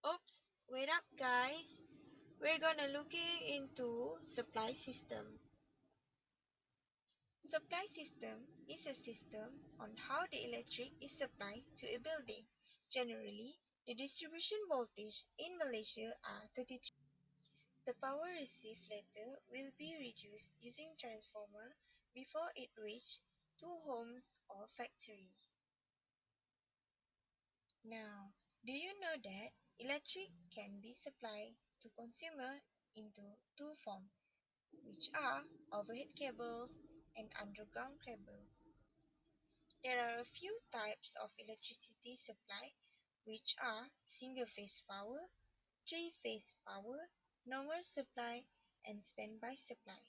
Oops, wait up guys. We're gonna looking into supply system. Supply system is a system on how the electric is supplied to a building. Generally, the distribution voltage in Malaysia are 33. The power received later will be reduced using transformer before it reach to homes or factory. Now, do you know that electric can be supplied to consumer into two forms, which are overhead cables and underground cables? There are a few types of electricity supply, which are single-phase power, three-phase power, normal supply, and standby supply.